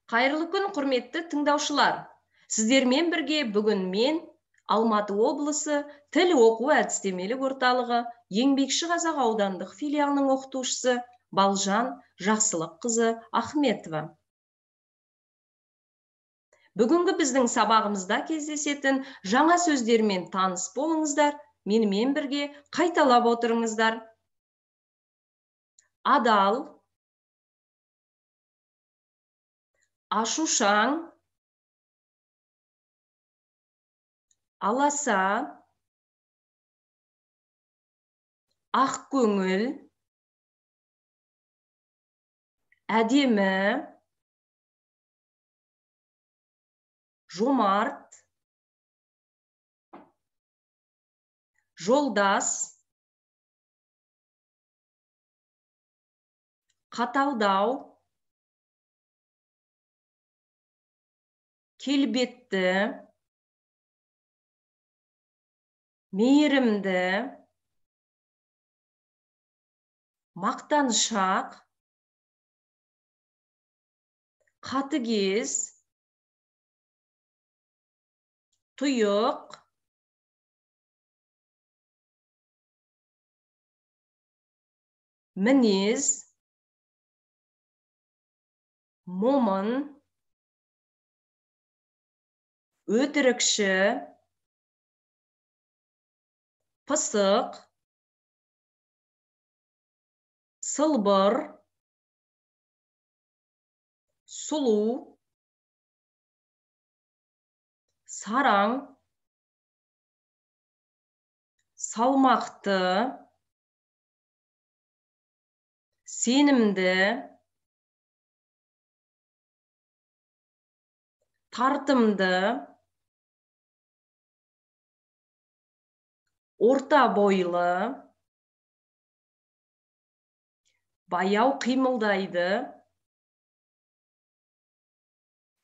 Қайырлы күн, құрметті тыңдаушылар. Сіздермен бірге бүгін мен Алматы облысы тіл оқу әдістемелік орталығы Еңбекші Қазақ аудандық филиалының оқытушысы Балжан Жақсылыққызы Ахметова. Бүгінгі біздің сабағымызда кездесетін жаңа сөздермен таныс болыңыздар. Менімен бірге қайталап отырыңыздар. Адал, ашушаң, аласа, ақ көңіл, әдемі, жомарт, жолдас, қаталдау, келбетті, мейірімді, мақтаншақ, қатыгез, тұйық, мінез, момын, өтірікші, пысық, сылбыр, сұлу, сараң, салмақты, сенімді, тартымды, орта бойлы, баяу қимылдайды,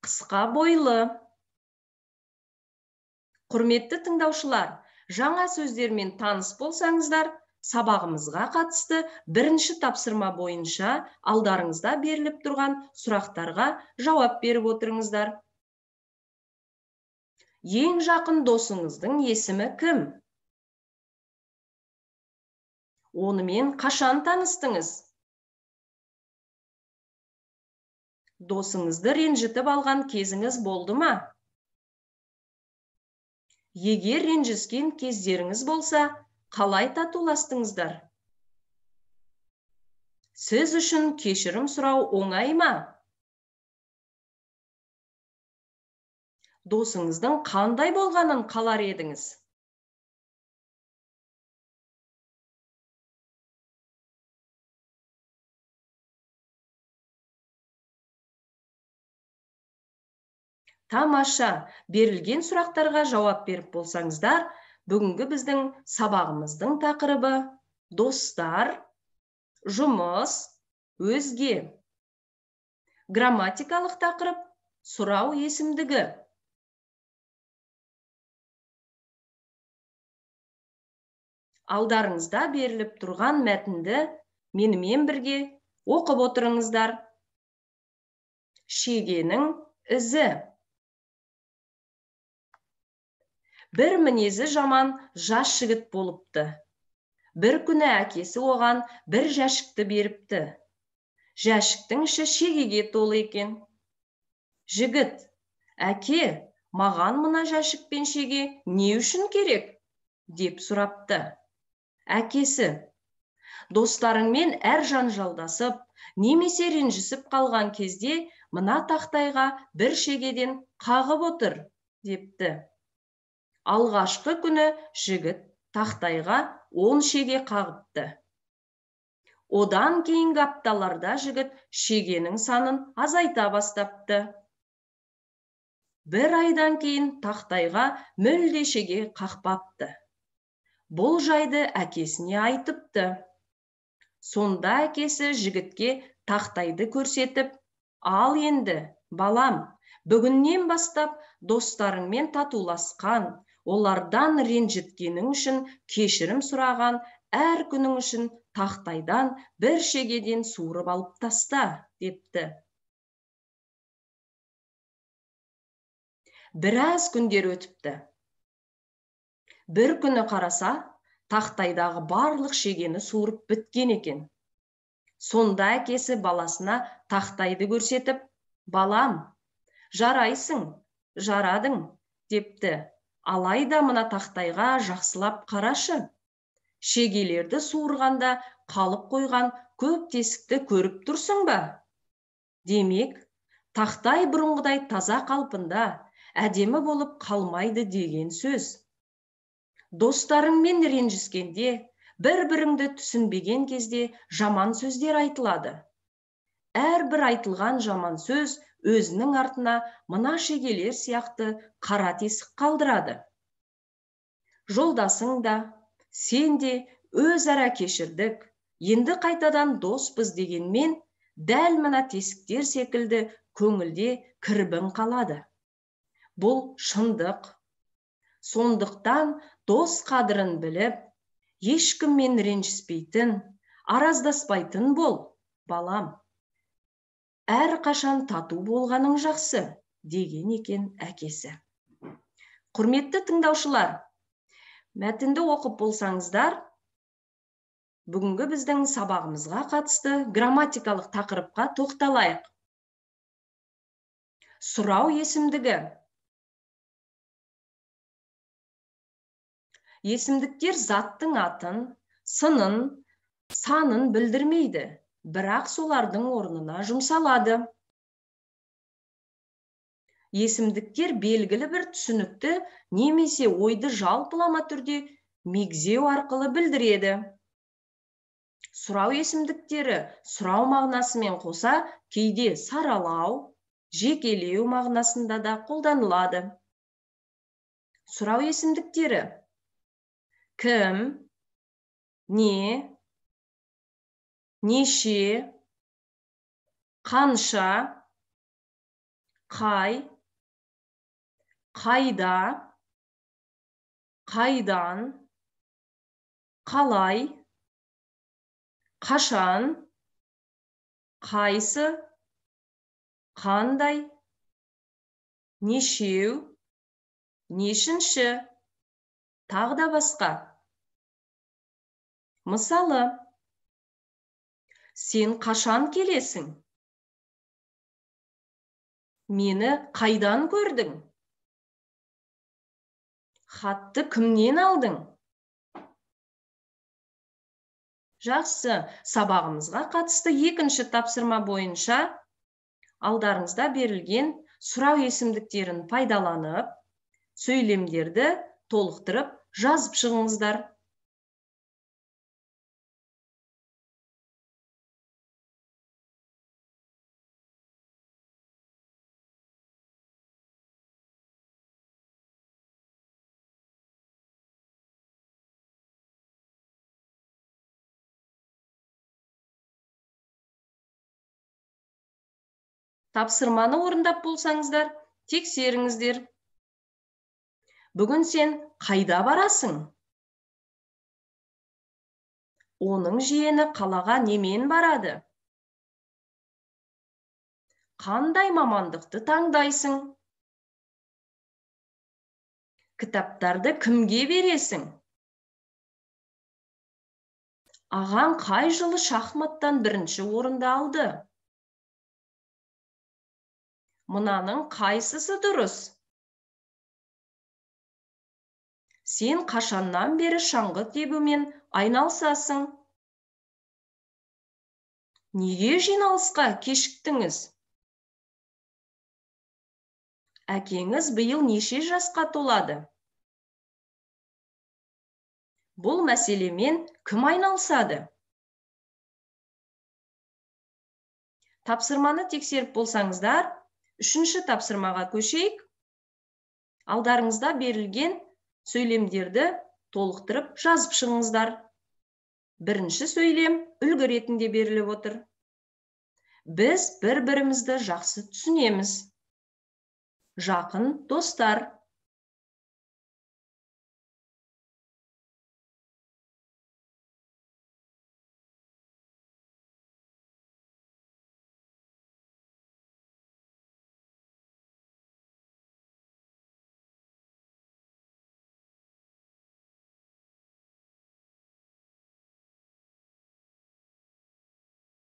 қысқа бойлы. Құрметті тыңдаушылар, жаңа сөздермен таныс болсаңыздар, сабағымызға қатысты бірінші тапсырма бойынша алдарыңызда беріліп тұрған сұрақтарға жауап беріп отырыңыздар. Ең жақын досыңыздың есімі кім? Онымен қашан таныстыңыз? Досыңызды ренжітіп алған кезіңіз болды ма? Егер ренжіскен кездеріңіз болса, қалай татуластыңыздар? Сіз үшін кешірім сұрау оңай ма? Досыңыздың қандай болғанын қалар едіңіз? Тамаша, берілген сұрақтарға жауап беріп болсаңыздар, бүгінгі біздің сабағымыздың тақырыбы достар, жұмыс, өзге. Грамматикалық тақырып сұрау есімдігі. Алдарыңызда беріліп тұрған мәтінді менімен бірге оқып отырыңыздар. Шегенің ізі. Бір мінезі жаман жас жігіт болыпты. Бір күні әкесі оған бір жәшікті беріпті. Жәшіктің іші шегеге толы екен. Жігіт: әке, маған мына жәшік пен шеге не үшін керек? Деп сұрапты. Әкесі: достарыңмен әр жанжалдасып, немесе ренжісіп қалған кезде мына тақтайға бір шегеден қағып отыр, депті. Алғашқы күні жігіт тақтайға 10 шеге қағыпты. Одан кейінгі апталарда жігіт шегенің санын азайта бастапты. Бір айдан кейін тақтайға мүлде шеге қақпапты. Бұл жайды әкесіне айтыпты. Сонда әкесі жігітке тақтайды көрсетіп: ал енді, балам, бүгіннен бастап достарыңмен татуласқан, олардан ренжіткенің үшін кешірім сұраған, әр күнің үшін тақтайдан бір шегеден суырып алып таста, депті. Біраз күндер өтіпті. Бір күні қараса, тақтайдағы барлық шегені суырып біткен екен. Сонда әкесі баласына тақтайды көрсетіп, «Балам, жарайсың, жарадың», депті. «Алайда мына тақтайға жақсылап қарашы. Шегелерді суырғанда қалып қойған көп тесікті көріп тұрсың ба?» Демек, тақтай бұрынғыдай таза қалпында, әдемі болып қалмайды деген сөз. Достарыңмен ренжіскенде, бір-біріңді түсінбеген кезде жаман сөздер айтылады. Әрбір айтылған жаман сөз өзінің артына мына шегелер сияқты қара тесік қалдырады. Жолдасың да, сен де өзара кешірдік, енді қайтадан доспыз дегенмен, дәл мына тесіктер секілді көңілде кірбің қалады. Бұл шындық. Сондықтан дос қадірін біліп, ешкіммен ренжіспейтін, араздаспайтын бол, балам. Әрқашан тату болғаның жақсы, деген екен әкесі. Құрметті тыңдаушылар, мәтінді оқып болсаңыздар, бүгінгі біздің сабағымызға қатысты грамматикалық тақырыпқа тоқталайық. Сұрау есімдігі. Есімдіктер заттың атын, сынын, санын білдірмейді, бірақ солардың орнына жұмсалады. Есімдіктер белгілі бір түсінікті немесе ойды жалпылама түрде мегзеу арқылы білдіреді. Сұрау есімдіктері сұрау мағынасымен қоса кейде саралау, жекелеу мағынасында да қолданылады. Сұрау есімдіктері: кім, не, неше, қанша, қай, қайда, қайдан, қалай, қашан, қайсы, қандай, нешеу, нешінші, тағы да басқа. Мысалы, сен қашан келесің? Мені қайдан көрдің? Хатты кімнен алдың? Жақсы, сабағымызға қатысты екінші тапсырма бойынша алдарыңызда берілген сұрау есімдіктерін пайдаланып, сөйлемдерді толықтырып жазып шығыңыздар. Тапсырманы орындап болсаңыздар, тексеріңіздер. Бүгін сен қайда барасың? Оның жиені қалаға немен барады? Қандай мамандықты таңдайсың? Кітаптарды кімге бересің? Ағаң қай жылы шахматтан бірінші орынды алды? Мынаның қайсысы дұрыс? Сен қашаннан бері шаңғы тебумен айналысасың? Неге жиналысқа кешіктіңіз? Әкеңіз биыл неше жасқа толады? Бұл мәселемен кім айналысады? Тапсырманы тексеріп болсаңыздар, үшінші тапсырмаға көшейік. Алдарыңызда берілген сөйлемдерді толықтырып жазып шығыңыздар. Бірінші сөйлем үлгі ретінде беріліп отыр. Біз бір-бірімізді жақсы түсінеміз. Жақын достар.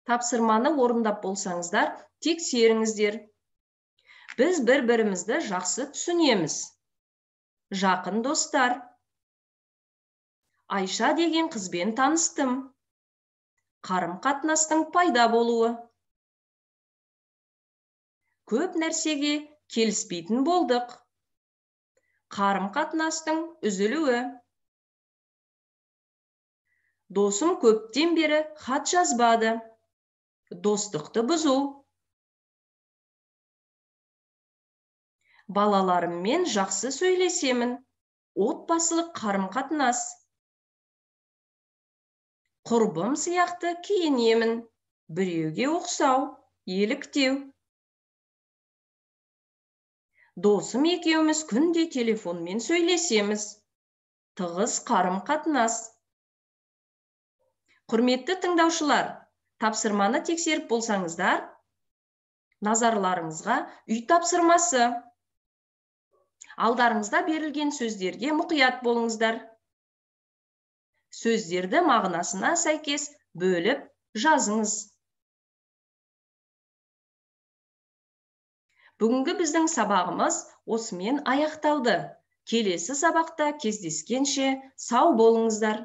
Тапсырманы орындап болсаңыздар, тексеріңіздер. Біз бір-бірімізді жақсы түсінеміз. Жақын достар. Айша деген қызбен таныстым. Қарым-қатынастың пайда болуы. Көп нәрсеге келіспейтін болдық. Қарым-қатынастың үзілуі. Досым көптен бері хат жазбады. Достықты бұзу. Балаларыммен жақсы сөйлесемін. Отбасылық қарым-қатынас. Құрбым сияқты киінемін. Біреуге ұқсау, еліктеу. Досым екеуміз күнде телефонмен сөйлесеміз. Тығыз қарым-қатынас. Құрметті тыңдаушылар, тапсырманы тексеріп болсаңыздар, назарларыңызға үй тапсырмасы. Алдарыңызда берілген сөздерге мұқият болыңыздар. Сөздерді мағынасына сәйкес бөліп жазыңыз. Бүгінгі біздің сабағымыз осымен аяқталды. Келесі сабақта кездескенше сау болыңыздар.